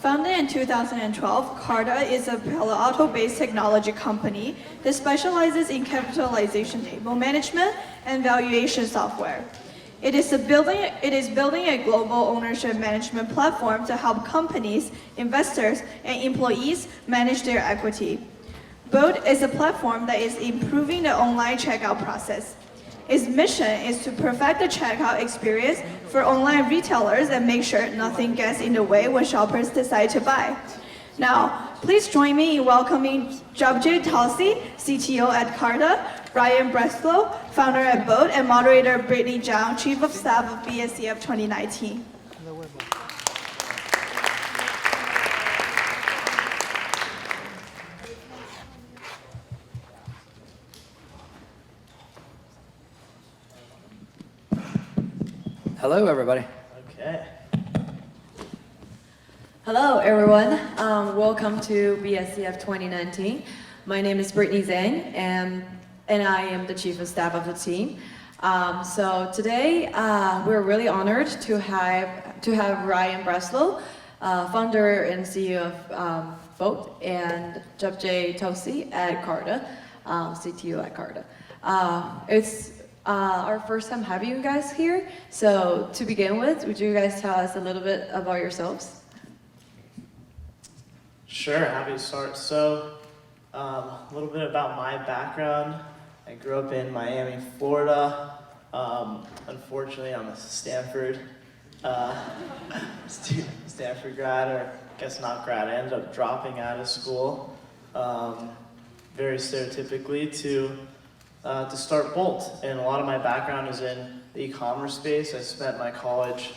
Founded in 2012, Carta is a Palo Alto-based technology company that specializes in capitalization table management and valuation software. It is building a global ownership management platform to help companies, investors, and employees manage their equity. Decode is a platform that is improving the online checkout process. Its mission is to perfect the checkout experience for online retailers and make sure nothing gets in the way when shoppers decide to buy. Now, please join me in welcoming Japjit Tulsi, CTO at Carta, Ryan Breslow, founder at Decode, and moderator Brittany Zhang, Chief of Staff of BSCF 2019. Hello, everybody. Okay. Hello, everyone. Welcome to BSCF 2019. My name is Brittany Zhang, and I am the Chief of Staff of the team. So today, we're really honored to have Ryan Breslow, founder and CEO of Decode, and Japjit Tulsi at Carta, CTO at Carta. It's our first time having you guys here. So to begin with, would you guys tell us a little bit about yourselves? Sure, happy to start. So, a little bit about my background. I grew up in Miami, Florida. Unfortunately, I'm a Stanford Stanford grad, or I guess not grad. I ended up dropping out of school, very stereotypically, to start Bolt. And a lot of my background is in the e-commerce space. I spent my college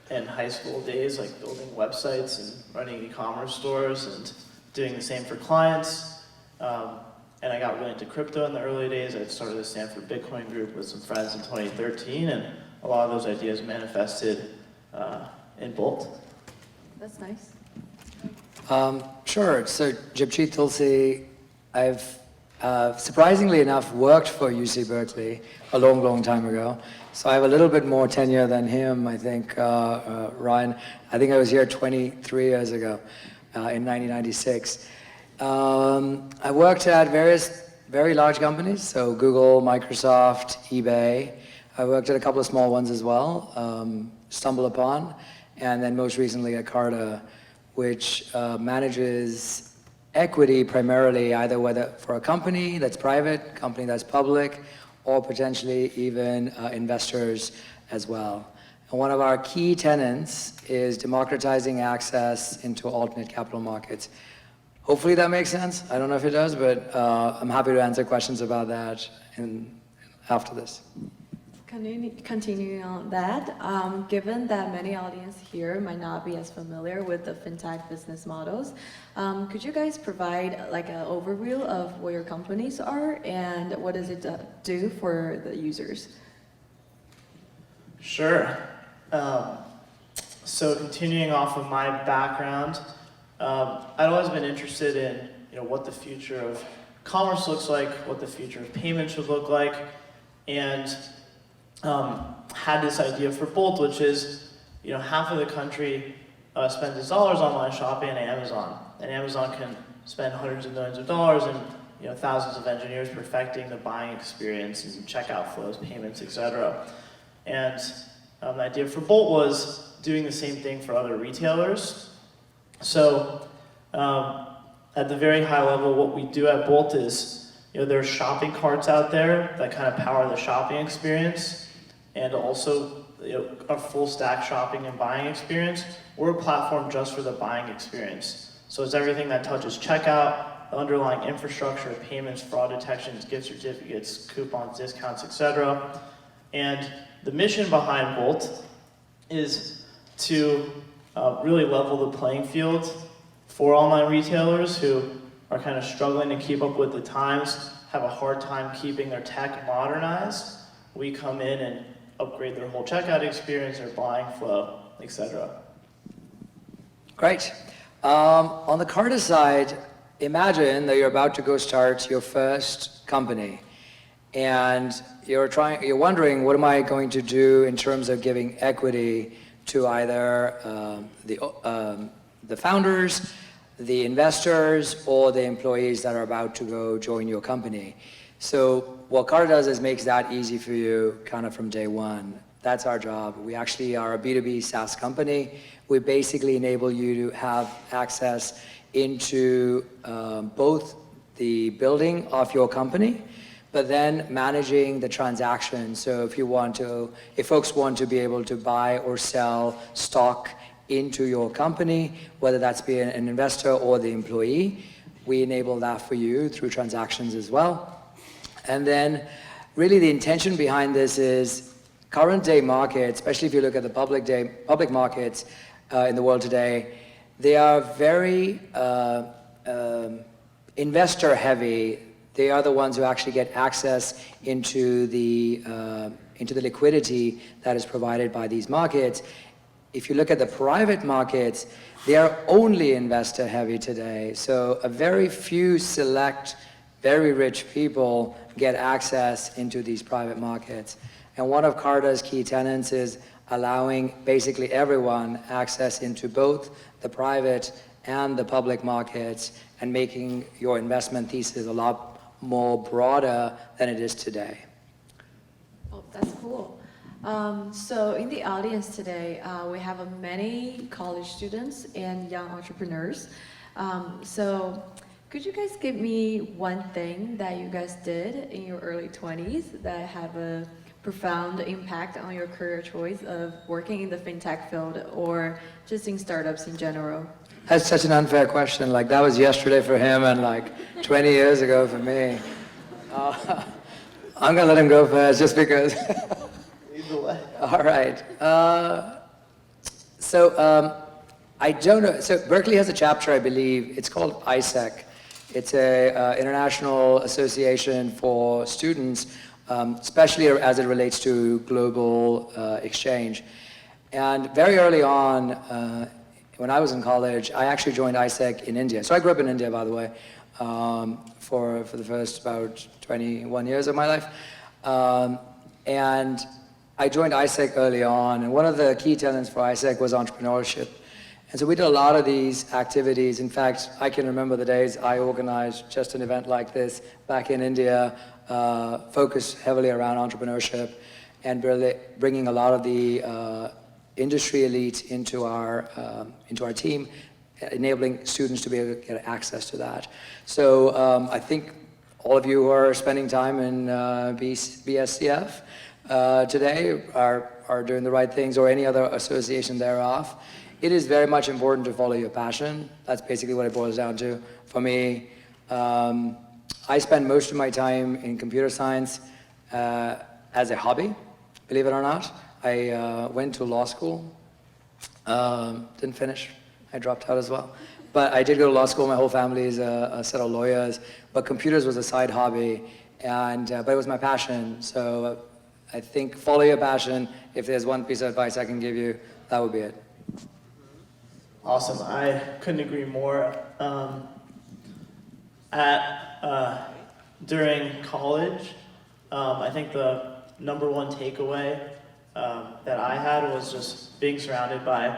and high school days like building websites and running e-commerce stores and doing the same for clients. And I got really into crypto in the early days. I started the Stanford Bitcoin group with some friends in 2013, and a lot of those ideas manifested in Bolt. That's nice. Sure. So, Japjit Tulsi, I've surprisingly enough worked for UC Berkeley a long, long time ago. So I have a little bit more tenure than him, I think, Ryan. I think I was here 23 years ago, in 1996. I worked at various very large companies, so Google, Microsoft, eBay. I worked at a couple of small ones as well, StumbleUpon, and then most recently at Carta, which manages equity primarily, either whether for a company that's private, company that's public, or potentially even investors as well. And one of our key tenets is democratizing access into alternate capital markets. Hopefully that makes sense. I don't know if it does, but I'm happy to answer questions about that after this. Continuing on that, given that many audience here might not be as familiar with the fintech business models, could you guys provide like an overview of what your companies are and what does it do for the users? Sure. So continuing off of my background, I'd always been interested in what the future of commerce looks like, what the future of payments should look like, and had this idea for Bolt, which is, half of the country spends its dollars online shopping on Amazon, and Amazon can spend hundreds of millions of dollars and thousands of engineers perfecting the buying experience and checkout flows, payments, etc. And the idea for Bolt was doing the same thing for other retailers. So at the very high level, what we do at Bolt is, there are shopping carts out there that kind of power the shopping experience, and also a full stack shopping and buying experience. We're a platform just for the buying experience. So it's everything that touches checkout, the underlying infrastructure, payments, fraud detections, gift certificates, coupons, discounts, etc. And the mission behind Bolt is to really level the playing field for online retailers who are kind of struggling to keep up with the times, have a hard time keeping their tech modernized. We come in and upgrade their whole checkout experience, their buying flow, etc. Great. On the Carta side, imagine that you're about to go start your first company, and you're wondering, what am I going to do in terms of giving equity to either the founders, the investors, or the employees that are about to go join your company. So what Carta does is makes that easy for you kind of from day one. That's our job. We actually are a B2B SaaS company. We basically enable you to have access into both the building of your company, but then managing the transactions. So if folks want to be able to buy or sell stock into your company, whether that's being an investor or the employee, we enable that for you through transactions as well. And then really the intention behind this is current day market, especially if you look at the public markets in the world today, they are very investor heavy. They are the ones who actually get access into the liquidity that is provided by these markets. If you look at the private markets, they are only investor heavy today. So a very few select, very rich people get access into these private markets. And one of Carta's key tenets is allowing basically everyone access into both the private and the public markets and making your investment thesis a lot more broader than it is today. Oh, that's cool. So in the audience today, we have many college students and young entrepreneurs. So could you guys give me one thing that you guys did in your early 20s that have a profound impact on your career choice of working in the fintech field or just in startups in general? That's such an unfair question. Like that was yesterday for him and like 20 years ago for me. I'm gonna let him go first just because. All right. I don't know. So Berkeley has a chapter, I believe. It's called ISEC. It's a international association for students, especially as it relates to global exchange. And very early on, when I was in college, I actually joined ISEC in India. So I grew up in India, by the way, for the first about 21 years of my life. And I joined ISEC early on, and one of the key tenets for ISEC was entrepreneurship. And so we did a lot of these activities. In fact, I can remember the days I organized just an event like this back in India, focused heavily around entrepreneurship and really bringing a lot of the industry elite into our team, enabling students to be able to get access to that. So I think all of you who are spending time in BSCF today are doing the right things, or any other association thereof. It is very much important to follow your passion. That's basically what it boils down to. For me, I spend most of my time in computer science as a hobby, believe it or not. I went to law school, didn't finish. I dropped out as well. But I did go to law school. My whole family is a set of lawyers. But computers was a side hobby, but it was my passion. So I think follow your passion. If there's one piece of advice I can give you, that would be it. Awesome. I couldn't agree more. During college, I think the number one takeaway that I had was just being surrounded by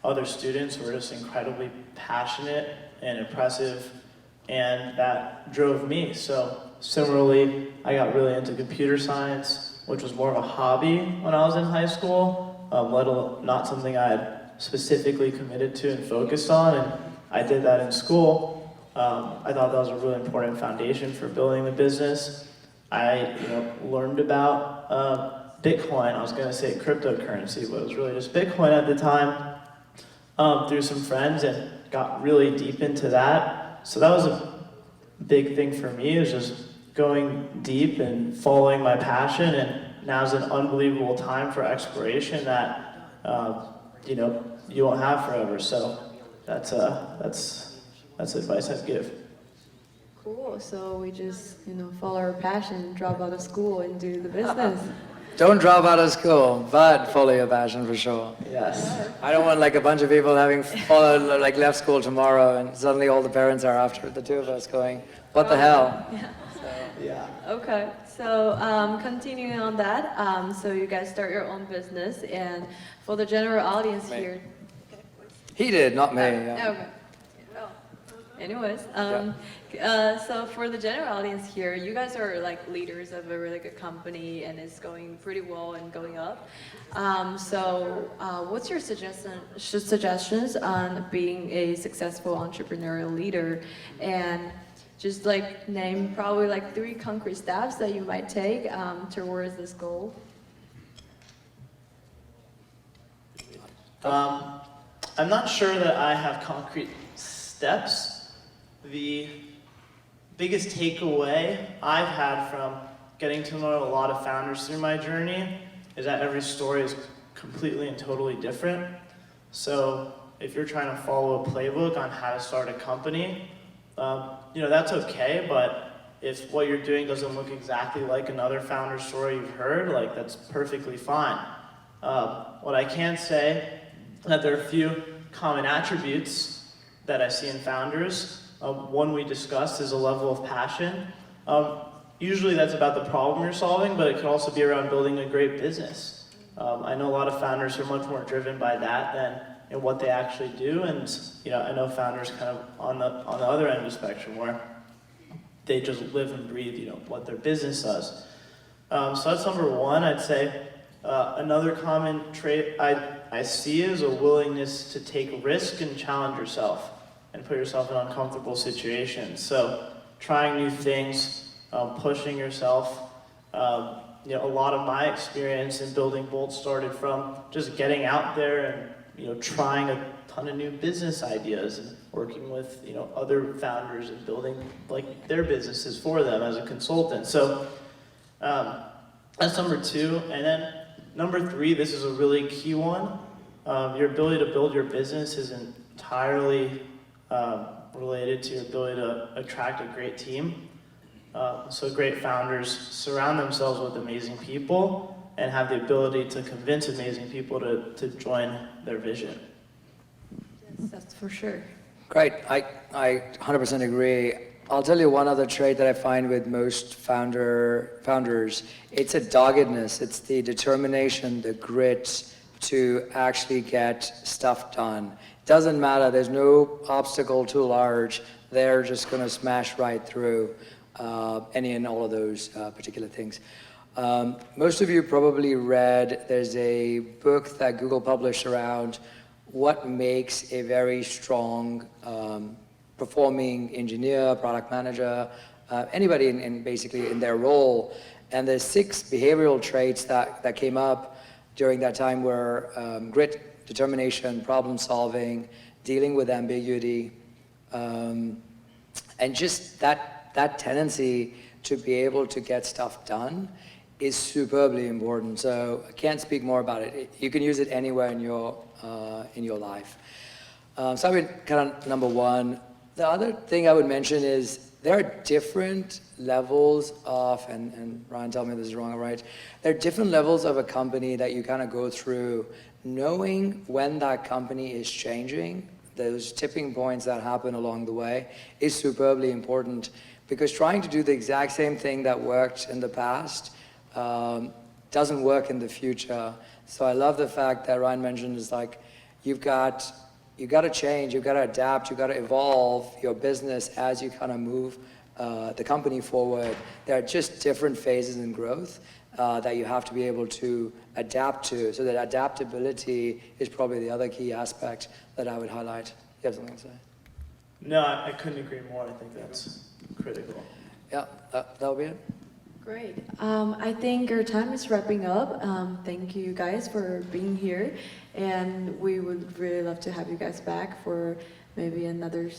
other students who were just incredibly passionate and impressive, and that drove me. So similarly, I got really into computer science, which was more of a hobby when I was in high school, not something I had specifically committed to and focused on, and I did that in school. I thought that was a really important foundation for building the business. I learned about Bitcoin. I was going to say cryptocurrency, but it was really just Bitcoin at the time, through some friends, and got really deep into that. So that was a big thing for me, is just going deep and following my passion, and now's an unbelievable time for exploration that you won't have forever. So that's advice I'd give. Cool. So we just follow our passion, drop out of school, and do the business. Don't drop out of school, but follow your passion for sure. Yes. I don't want like a bunch of people having followed, left school tomorrow, and suddenly all the parents are after the two of us going, what the hell? Yeah. Yeah. Okay. So continuing on that, so you guys start your own business, and for the general audience Me. here. He did, not me. Yeah. Okay. Oh. Anyways, so for the general audience here, you guys are like leaders of a really good company, and it's going pretty well and going up. What's your suggestions on being a successful entrepreneurial leader, and just like name probably like 3 concrete steps that you might take towards this goal? I'm not sure that I have concrete steps. The biggest takeaway I've had from getting to know a lot of founders through my journey is that every story is completely and totally different. So if you're trying to follow a playbook on how to start a company, that's okay, but if what you're doing doesn't look exactly like another founder story you've heard, like that's perfectly fine. What I can say that there are a few common attributes that I see in founders. One we discussed is a level of passion. Usually that's about the problem you're solving, but it can also be around building a great business. I know a lot of founders are much more driven by that than what they actually do, and I know founders kind of on the other end of the spectrum where they just live and breathe what their business does. So that's number one. I'd say another common trait I see is a willingness to take risk and challenge yourself and put yourself in uncomfortable situations. So trying new things, pushing yourself. A lot of my experience in building Bolt started from just getting out there and trying a ton of new business ideas and working with other founders and building like their businesses for them as a consultant. So that's number 2, and then number 3, this is a really key one. Your ability to build your business is entirely related to your ability to attract a great team. So great founders surround themselves with amazing people and have the ability to convince amazing people to join their vision. Yes, that's for sure. Great, I 100% agree. I'll tell you one other trait that I find with most founders. It's a doggedness. It's the determination, the grit to actually get stuff done. Doesn't matter. There's no obstacle too large. They're just going to smash right through any and all of those particular things. Most of you probably read, there's a book that Google published around what makes a very strong performing engineer, product manager, anybody in basically in their role. And there's 6 behavioral traits that came up during that time were grit, determination, problem solving, dealing with ambiguity, and just that tendency to be able to get stuff done is superbly important. So I can't speak more about it. You can use it anywhere in your life. So I mean, kind of number 1. The other thing I would mention is there are different levels of, and Ryan, tell me if this is wrong or right, there are different levels of a company that you kind of go through. Knowing when that company is changing, those tipping points that happen along the way is superbly important, because trying to do the exact same thing that worked in the past doesn't work in the future. So I love the fact that Ryan mentioned is like, you've got to change, you've got to adapt, you've got to evolve your business as you kind of move the company forward. There are just different phases in growth that you have to be able to adapt to. So that adaptability is probably the other key aspect that I would highlight. You have something to say? No, I couldn't agree more. I think that's critical. Yeah, that'll be it. Great. I think our time is wrapping up. Thank you guys for being here, and we would really love to have you guys back for maybe another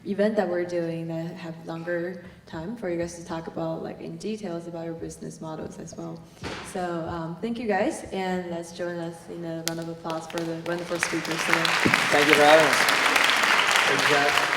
event that we're doing that have longer time for you guys to talk about like in details about your business models as well. So thank you guys, and let's join us in a round of applause for the wonderful speakers today. Thank you for having us. Thanks, Jack.